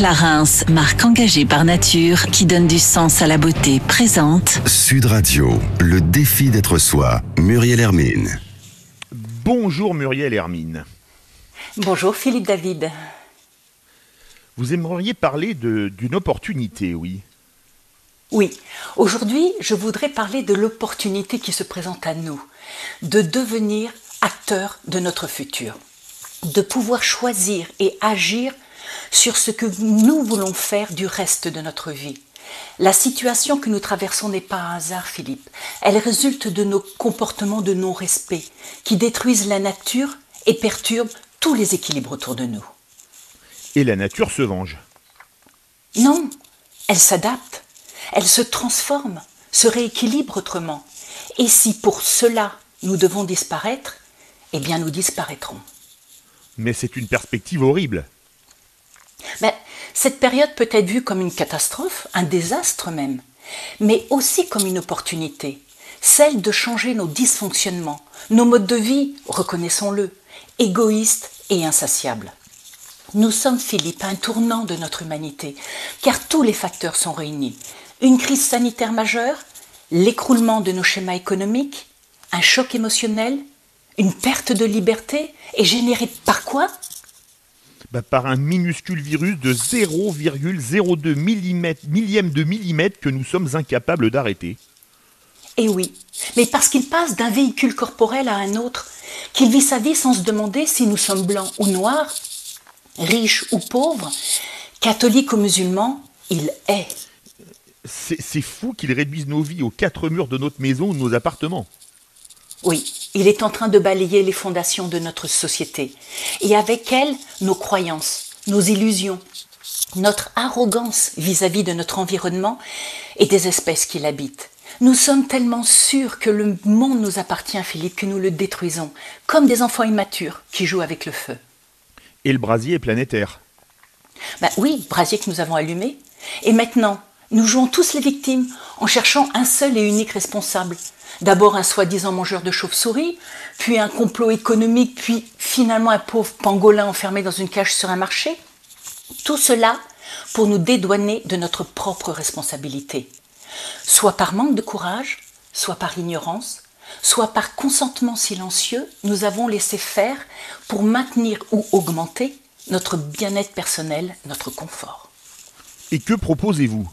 Clarins, marque engagée par nature qui donne du sens à la beauté, présente Sud Radio, le défi d'être soi, Muriel Hermine. Bonjour Muriel Hermine. Bonjour Philippe David. Vous aimeriez parler d'une opportunité, oui? Oui, aujourd'hui, je voudrais parler de l'opportunité qui se présente à nous, de devenir acteur de notre futur, de pouvoir choisir et agir sur ce que nous voulons faire du reste de notre vie. La situation que nous traversons n'est pas un hasard, Philippe. Elle résulte de nos comportements de non-respect qui détruisent la nature et perturbent tous les équilibres autour de nous. Et la nature se venge? Non, elle s'adapte, elle se transforme, se rééquilibre autrement. Et si pour cela nous devons disparaître, eh bien nous disparaîtrons. Mais c'est une perspective horrible. Cette période peut être vue comme une catastrophe, un désastre même, mais aussi comme une opportunité, celle de changer nos dysfonctionnements, nos modes de vie, reconnaissons-le, égoïstes et insatiables. Nous sommes, Philippe, à un tournant de notre humanité, car tous les facteurs sont réunis. Une crise sanitaire majeure, l'écroulement de nos schémas économiques, un choc émotionnel, une perte de liberté, et générée par quoi ? Par un minuscule virus de 0,02 millième de millimètre que nous sommes incapables d'arrêter. Eh oui, mais parce qu'il passe d'un véhicule corporel à un autre, qu'il vit sa vie sans se demander si nous sommes blancs ou noirs, riches ou pauvres, catholiques ou musulmans, il est. C'est fou qu'il réduise nos vies aux quatre murs de notre maison ou de nos appartements. Oui, il est en train de balayer les fondations de notre société. Et avec elles, nos croyances, nos illusions, notre arrogance vis-à-vis de notre environnement et des espèces qui l'habitent. Nous sommes tellement sûrs que le monde nous appartient, Philippe, que nous le détruisons, comme des enfants immatures qui jouent avec le feu. Et le brasier est planétaire. Oui, brasier que nous avons allumé. Et maintenant, nous jouons tous les victimes en cherchant un seul et unique responsable. D'abord un soi-disant mangeur de chauves-souris, puis un complot économique, puis finalement un pauvre pangolin enfermé dans une cage sur un marché. Tout cela pour nous dédouaner de notre propre responsabilité. Soit par manque de courage, soit par ignorance, soit par consentement silencieux, nous avons laissé faire pour maintenir ou augmenter notre bien-être personnel, notre confort. Et que proposez-vous ?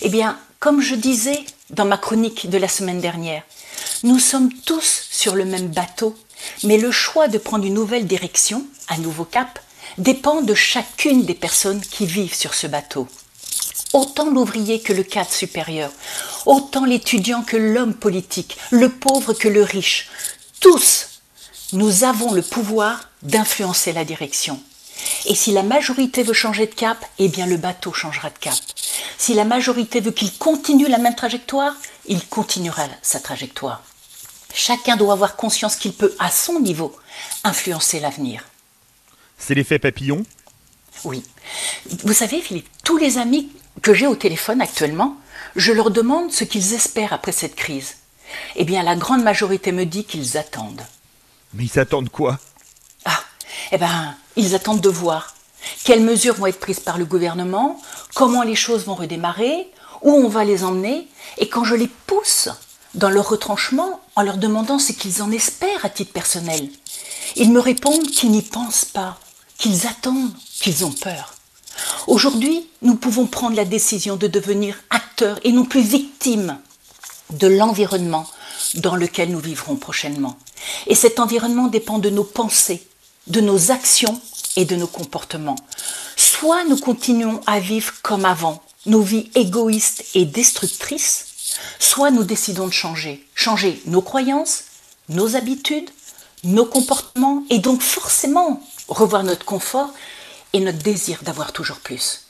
Eh bien, comme je disais dans ma chronique de la semaine dernière, nous sommes tous sur le même bateau, mais le choix de prendre une nouvelle direction, un nouveau cap, dépend de chacune des personnes qui vivent sur ce bateau. Autant l'ouvrier que le cadre supérieur, autant l'étudiant que l'homme politique, le pauvre que le riche, tous, nous avons le pouvoir d'influencer la direction. Et si la majorité veut changer de cap, eh bien le bateau changera de cap. Si la majorité veut qu'il continue la même trajectoire, il continuera sa trajectoire. Chacun doit avoir conscience qu'il peut, à son niveau, influencer l'avenir. C'est l'effet papillon ? Oui. Vous savez, Philippe, tous les amis que j'ai au téléphone actuellement, je leur demande ce qu'ils espèrent après cette crise. Eh bien, la grande majorité me dit qu'ils attendent. Mais ils attendent quoi ? Ils attendent de voir quelles mesures vont être prises par le gouvernement, comment les choses vont redémarrer, où on va les emmener. Et quand je les pousse dans leur retranchement en leur demandant ce qu'ils en espèrent à titre personnel, ils me répondent qu'ils n'y pensent pas, qu'ils attendent, qu'ils ont peur. Aujourd'hui, nous pouvons prendre la décision de devenir acteurs et non plus victimes de l'environnement dans lequel nous vivrons prochainement. Et cet environnement dépend de nos pensées, de nos actions et de nos comportements. Soit nous continuons à vivre comme avant, nos vies égoïstes et destructrices, soit nous décidons de changer nos croyances, nos habitudes, nos comportements et donc forcément revoir notre confort et notre désir d'avoir toujours plus.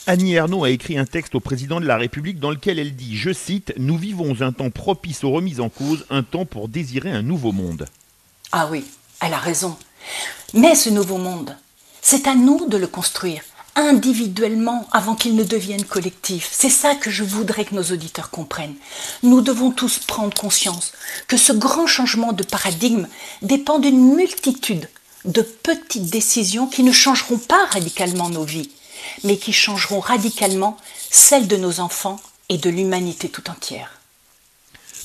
Annie Ernaux a écrit un texte au président de la République dans lequel elle dit, je cite, « Nous vivons un temps propice aux remises en cause, un temps pour désirer un nouveau monde. » Ah oui, elle a raison. Mais ce nouveau monde, c'est à nous de le construire, individuellement, avant qu'il ne devienne collectif. C'est ça que je voudrais que nos auditeurs comprennent. Nous devons tous prendre conscience que ce grand changement de paradigme dépend d'une multitude de petites décisions qui ne changeront pas radicalement nos vies, mais qui changeront radicalement celle de nos enfants et de l'humanité tout entière.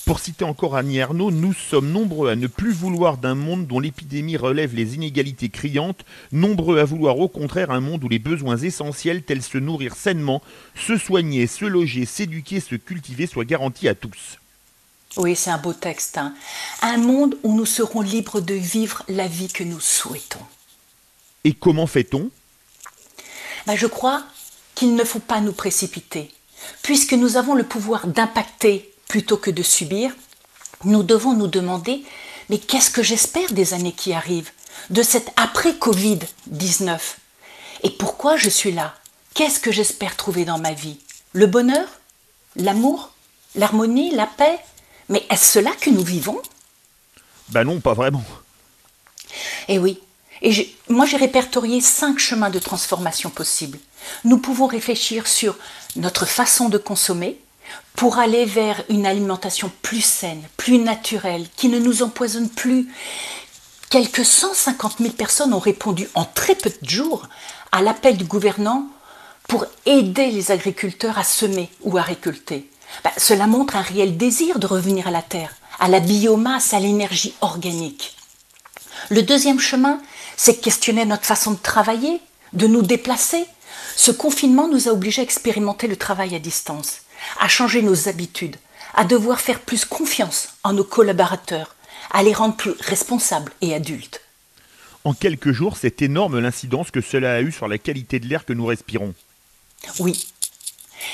Pour citer encore Annie Ernaux, nous sommes nombreux à ne plus vouloir d'un monde dont l'épidémie relève les inégalités criantes, nombreux à vouloir au contraire un monde où les besoins essentiels tels se nourrir sainement, se soigner, se loger, s'éduquer, se cultiver soient garantis à tous. Oui, c'est un beau texte. Un monde où nous serons libres de vivre la vie que nous souhaitons. Et comment fait-on ? Je crois qu'il ne faut pas nous précipiter. Puisque nous avons le pouvoir d'impacter plutôt que de subir, nous devons nous demander « Mais qu'est-ce que j'espère des années qui arrivent, de cet après-Covid-19 ? Et pourquoi je suis là ? Qu'est-ce que j'espère trouver dans ma vie ? Le bonheur ? L'amour ? L'harmonie ? La paix ? Mais est-ce cela que nous vivons ? » Non, pas vraiment. Eh oui, moi j'ai répertorié 5 chemins de transformation possibles. Nous pouvons réfléchir sur notre façon de consommer pour aller vers une alimentation plus saine, plus naturelle, qui ne nous empoisonne plus. Quelques 150 000 personnes ont répondu en très peu de jours à l'appel du gouvernement pour aider les agriculteurs à semer ou à récolter. Cela montre un réel désir de revenir à la terre, à la biomasse, à l'énergie organique. Le deuxième chemin, c'est questionner notre façon de travailler, de nous déplacer. Ce confinement nous a obligés à expérimenter le travail à distance, à changer nos habitudes, à devoir faire plus confiance en nos collaborateurs, à les rendre plus responsables et adultes. En quelques jours, c'est énorme l'incidence que cela a eu sur la qualité de l'air que nous respirons. Oui.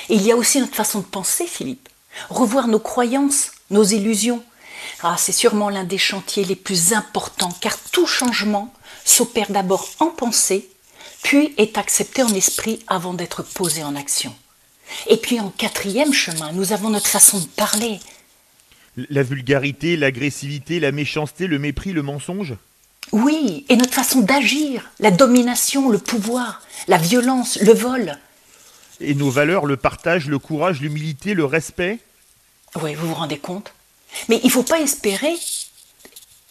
Et il y a aussi notre façon de penser, Philippe. Revoir nos croyances, nos illusions. C'est sûrement l'un des chantiers les plus importants, car tout changement s'opère d'abord en pensée, puis est accepté en esprit avant d'être posé en action. Et puis en 4e chemin, nous avons notre façon de parler. La vulgarité, l'agressivité, la méchanceté, le mépris, le mensonge ? Oui, et notre façon d'agir, la domination, le pouvoir, la violence, le vol. Et nos valeurs, le partage, le courage, l'humilité, le respect ? Oui, vous vous rendez compte ? Mais il ne faut pas espérer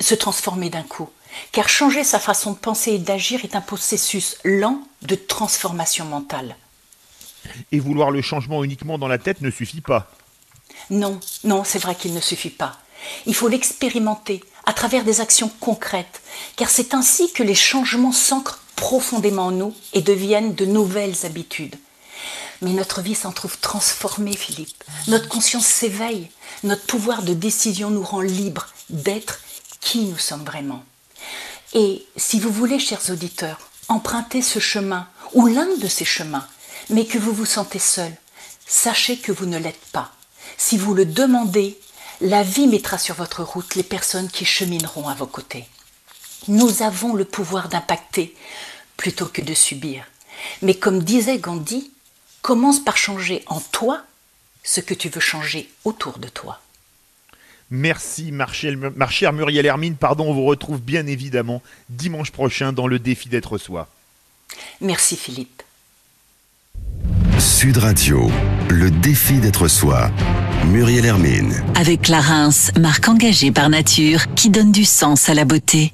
se transformer d'un coup, car changer sa façon de penser et d'agir est un processus lent de transformation mentale. Et vouloir le changement uniquement dans la tête ne suffit pas. Non, c'est vrai qu'il ne suffit pas. Il faut l'expérimenter à travers des actions concrètes, car c'est ainsi que les changements s'ancrent profondément en nous et deviennent de nouvelles habitudes. Mais notre vie s'en trouve transformée, Philippe. Notre conscience s'éveille, notre pouvoir de décision nous rend libres d'être qui nous sommes vraiment. Et si vous voulez, chers auditeurs, emprunter ce chemin, ou l'un de ces chemins, mais que vous vous sentez seul, sachez que vous ne l'êtes pas. Si vous le demandez, la vie mettra sur votre route les personnes qui chemineront à vos côtés. Nous avons le pouvoir d'impacter plutôt que de subir. Mais comme disait Gandhi, commence par changer en toi ce que tu veux changer autour de toi. Merci, ma chère Muriel Hermine. On vous retrouve bien évidemment dimanche prochain dans le défi d'être soi. Merci Philippe. Sud Radio, le défi d'être soi. Muriel Hermine. Avec Clarins, marque engagée par nature qui donne du sens à la beauté.